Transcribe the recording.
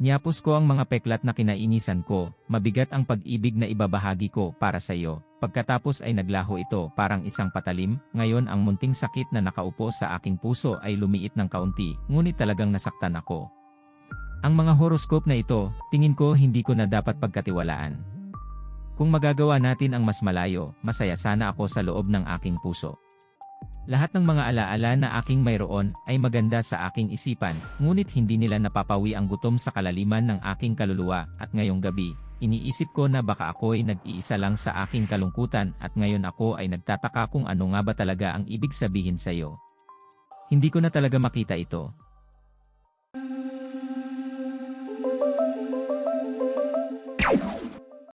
Niyapos ko ang mga peklat na kinainisan ko, mabigat ang pag-ibig na ibabahagi ko para sa iyo. Pagkatapos ay naglaho ito parang isang patalim, ngayon ang munting sakit na nakaupo sa aking puso ay lumiit ng kaunti, ngunit talagang nasaktan ako. Ang mga horoscope na ito, tingin ko hindi ko na dapat pagkatiwalaan. Kung magagawa natin ang mas malayo, masaya sana ako sa loob ng aking puso. Lahat ng mga alaala na aking mayroon ay maganda sa aking isipan, ngunit hindi nila napapawi ang gutom sa kalaliman ng aking kaluluwa, at ngayong gabi, iniisip ko na baka ako'y nag-iisa lang sa aking kalungkutan at ngayon ako ay nagtataka kung ano nga ba talaga ang ibig sabihin sa iyo. Hindi ko na talaga makita ito.